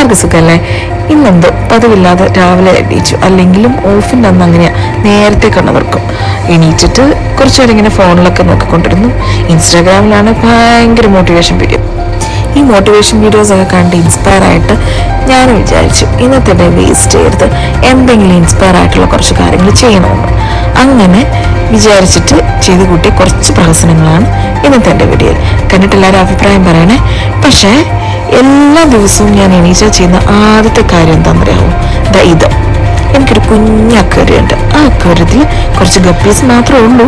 എല്ലാവർക്കും സുഖമല്ലേ? ഇന്നെന്തോ പതിവില്ലാതെ രാവിലെ എണീച്ചു. അല്ലെങ്കിലും ഓഫിൻ്റെ അന്ന് അങ്ങനെയാ, നേരത്തെ കണ്ണുവർക്കും. എണീച്ചിട്ട് കുറച്ചു നേരം ഇങ്ങനെ ഫോണിലൊക്കെ നോക്കിക്കൊണ്ടിരുന്നു. ഇൻസ്റ്റാഗ്രാമിലാണ് ഭയങ്കര മോട്ടിവേഷൻ വീഡിയോ. ഈ മോട്ടിവേഷൻ വീഡിയോസ് ഒക്കെ കണ്ട് ഇൻസ്പയർ ആയിട്ട് ഞാൻ വിചാരിച്ചു ഇന്നത്തെ ഡേ വേസ്റ്റ് ചെയ്യരുത്, എന്തെങ്കിലും ഇൻസ്പയർ ആയിട്ടുള്ള കുറച്ച് കാര്യങ്ങൾ ചെയ്യണമെന്ന്. അങ്ങനെ വിചാരിച്ചിട്ട് ചെയ്തു കൂട്ടിയ കുറച്ച് പ്രഹസനങ്ങളാണ് ഇന്നത്തെ എൻ്റെ വീഡിയോയിൽ. കണ്ടിട്ട് എല്ലാവരും അഭിപ്രായം പറയണേ. പക്ഷേ എല്ലാ ദിവസവും ഞാൻ എണീച്ച ചെയ്യുന്ന ആദ്യത്തെ കാര്യം എന്താണെന്നറിയാമോ? ഇത് എനിക്കൊരു കുഞ്ഞ് അക്വേറിയുണ്ട്. ആ അക്വേറിയത്തിൽ കുറച്ച് ഗപ്പീസ് മാത്രമേ ഉള്ളൂ.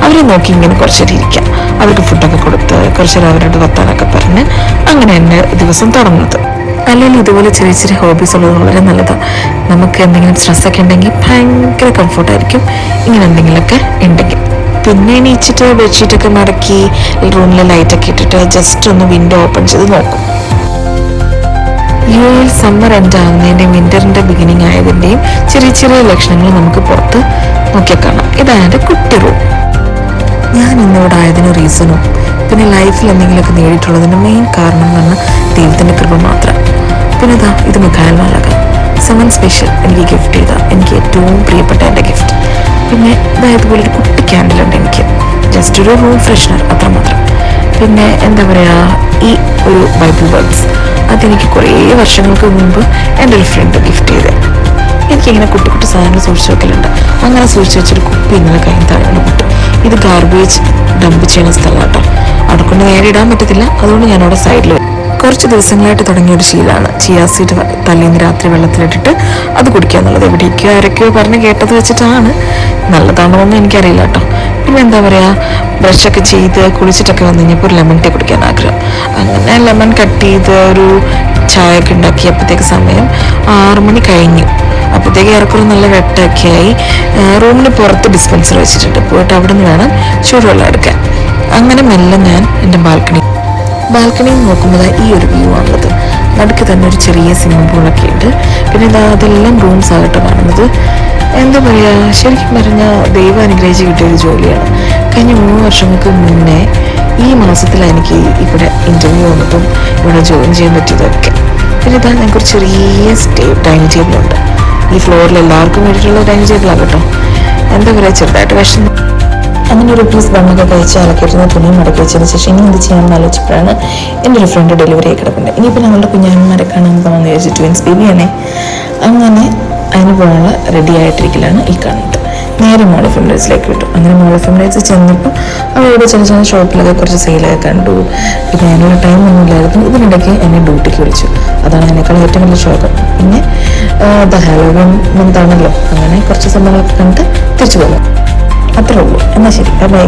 അവരെ നോക്കി ഇങ്ങനെ കുറച്ചേരം ഇരിക്കാം, അവർക്ക് ഫുഡൊക്കെ കൊടുത്ത് കുറച്ചേരം അവരോട് വർത്താനൊക്കെ പറഞ്ഞ് അങ്ങനെ എൻ്റെ ദിവസം തുടങ്ങുന്നത്. അല്ലെങ്കിൽ ഇതുപോലെ ചെറിയ ചെറിയ ഹോബീസ് ഉള്ളത് വളരെ നല്ലതാണ്. നമുക്ക് എന്തെങ്കിലും സ്ട്രെസ്സൊക്കെ ഉണ്ടെങ്കിൽ ഭയങ്കര കംഫർട്ടായിരിക്കും ഇങ്ങനെ എന്തെങ്കിലുമൊക്കെ ഉണ്ടെങ്കിൽ. പിന്നെ എണീച്ചിട്ട് ബെഡ്ഷീറ്റൊക്കെ മടക്കി റൂമിലെ ലൈറ്റൊക്കെ ഇട്ടിട്ട് ജസ്റ്റ് ഒന്ന് വിൻഡോ ഓപ്പൺ ചെയ്ത് നോക്കും. യു എൽ സമ്മർ എൻഡ് ആവുന്നതിൻ്റെയും വിൻ്ററിൻ്റെ ബിഗിനിങ് ആയതിൻ്റെയും ചെറിയ ചെറിയ ലക്ഷണങ്ങൾ നമുക്ക് പുറത്ത് നോക്കിയാൽ കാണാം. ഇതാണ് എൻ്റെ കുട്ടി റൂം. ഞാൻ ഇന്നിവിടെ ആയതിന് റീസണും പിന്നെ ലൈഫിൽ എന്തെങ്കിലുമൊക്കെ നേടിയിട്ടുള്ളതിൻ്റെ മെയിൻ കാരണം എന്ന് പറഞ്ഞാൽ ദൈവത്തിൻ്റെ കൃപ മാത്രം. പിന്നെ ഇത് മിഖായൽ മാലാഖ സമൻ സ്പെഷ്യൽ എനിക്ക് ഗിഫ്റ്റ് ചെയ്ത എനിക്ക് ഏറ്റവും പ്രിയപ്പെട്ട എൻ്റെ ഗിഫ്റ്റ്. പിന്നെ ഇതുപോലെ ഒരു കുട്ടി ക്യാൻഡിലുണ്ട് എനിക്ക്, ജസ്റ്റ് ഒരു റൂം ഫ്രഷ്നർ അത്രമാത്രം. പിന്നെ എന്താ പറയുക, ഈ ഒരു ബൈബിൾ വേർഡ്സ് അതെനിക്ക് കുറേ വർഷങ്ങൾക്ക് മുമ്പ് എൻ്റെ ഒരു ഫ്രണ്ട് ഗിഫ്റ്റ് ചെയ്തത്. എനിക്കിങ്ങനെ കുട്ടി കുട്ടി സാധനങ്ങൾ സൂക്ഷിച്ച് വെക്കലുണ്ട്. അങ്ങനെ സൂക്ഷിച്ച് വെച്ചൊരു കുപ്പി ഇന്നലെ കയ്യിൽ താഴെ പൊട്ടി. ഇത് ഗാർബേജ് ഡംപ് ചെയ്യുന്ന സ്ഥലം കേട്ടോ, അവിടെ കൊണ്ട് നേരെ ഇടാൻ പറ്റത്തില്ല. അതുകൊണ്ട് ഞാനവിടെ സൈഡിൽ കുറച്ച് ദിവസങ്ങളായിട്ട് തുടങ്ങിയ ഒരു ശീലമാണ് ചിയാ സീഡ് തലേന്ന് രാത്രി വെള്ളത്തിലിട്ടിട്ട് അത് കുടിക്കുക എന്നുള്ളത്. എവിടേക്കോ ആരൊക്കെയോ പറഞ്ഞ് കേട്ടത് വെച്ചിട്ടാണ്. നല്ലതാണോ എന്ന് എനിക്കറിയില്ല കേട്ടോ. പിന്നെ എന്താ പറയുക, ബ്രഷൊക്കെ ചെയ്ത് കുളിച്ചിട്ടൊക്കെ വന്നു കഴിഞ്ഞപ്പോൾ ഒരു ലെമൺ ടീ കുടിക്കാൻ ആഗ്രഹം. അങ്ങനെ ലെമൺ കട്ട് ചെയ്ത് ഒരു ചായ ഒക്കെ ഉണ്ടാക്കിയപ്പോഴത്തേക്ക് സമയം 6 മണി കഴിഞ്ഞു. അപ്പോഴത്തേക്ക് ഏറെക്കുറെ നല്ല വെട്ടൊക്കെ ആയി. റൂമിന് പുറത്ത് ഡിസ്പെൻസർ വെച്ചിട്ടുണ്ട്, പോയിട്ട് അവിടെ നിന്ന് വേണം ചൂടുവെള്ളം എടുക്കാൻ. അങ്ങനെ മെല്ലെ ഞാൻ എൻ്റെ ബാൽക്കണിയിൽ നോക്കുമ്പോൾ ഈ ഒരു വ്യൂ ആണുള്ളത്. നടുക്ക് തന്നെ ഒരു ചെറിയ സ്വിമ്മിംഗ് പൂളൊക്കെ ഉണ്ട്. പിന്നെ അതെല്ലാം റൂംസ് ആകട്ടെ കാണുന്നത്. എന്താ പറയുക, ശരിക്കും പറഞ്ഞാൽ ദൈവം അനുഗ്രഹിച്ച് കിട്ടിയൊരു ജോലിയാണ്. കഴിഞ്ഞ 3 വർഷങ്ങൾക്ക് മുന്നേ ഈ മാസത്തിലാണ് എനിക്ക് ഇവിടെ ഇൻ്റർവ്യൂ വന്നതും ഇവിടെ ജോയിൻ ചെയ്യാൻ പറ്റിയതൊക്കെ. പിന്നെ ഞങ്ങൾക്ക് ഒരു ചെറിയ ഡൈനിങ് ടേബിളുണ്ട്. ഈ ഫ്ലോറിൽ എല്ലാവർക്കും വേണ്ടിയിട്ടുള്ള ഡൈനിങ് ടേബിളാണ് കേട്ടോ. എന്താ പറയുക, ചെറുതായിട്ട് വിഷം. അങ്ങനെ ഒരു പീസ് ബണ്ണൊക്കെ കഴിച്ച് അലക്കിയിരുന്ന തുണിയും മടക്കി വെച്ചതിന് ശേഷം ഇനി എന്ത് ചെയ്യാമെന്ന് ആലോചിച്ചപ്പോഴാണ് എൻ്റെ ഒരു ഫ്രണ്ട് ഡെലിവറി ആയി കിടക്കുന്നത്. ഇനിയിപ്പോൾ ഞങ്ങളുടെ കുഞ്ഞാന്മാരെ കാണാൻ പോകാമെന്ന് വിചാരിച്ചു, ട്വിൻസ് ബേബിയാണേ. അങ്ങനെ അതിന് പോകാനുള്ള റെഡി ആയിട്ടിരിക്കലാണ് ഈ കാണുന്നത്. നേരെ മോൾ ഓഫ് എമിറേറ്റ്സിലേക്ക് വിട്ടു. അങ്ങനെ മോൾ ഓഫ് എമിറേറ്റ്സ് ചെന്നപ്പോൾ അവിടെ ചില ചില ഷോപ്പിലൊക്കെ കുറച്ച് സെയിലൊക്കെ കണ്ടു. പിന്നെ അതിനുള്ള ടൈം ഒന്നും ഇല്ലായിരുന്നു. ഇതിനിടയ്ക്ക് എന്നെ ഡ്യൂട്ടിക്ക് വിളിച്ചു. അതാണ് അതിനേക്കാൾ ഏറ്റവും വലിയ ഷോക്ക്. പിന്നെ ഹാലോവീൻ മന്താണല്ലോ, അങ്ങനെ കുറച്ച് സംഭവങ്ങളൊക്കെ കണ്ടിട്ട് തിരിച്ചു പോകുന്നു. അത്രേ ഉള്ളൂ. എന്നാൽ ശരി, ബൈ.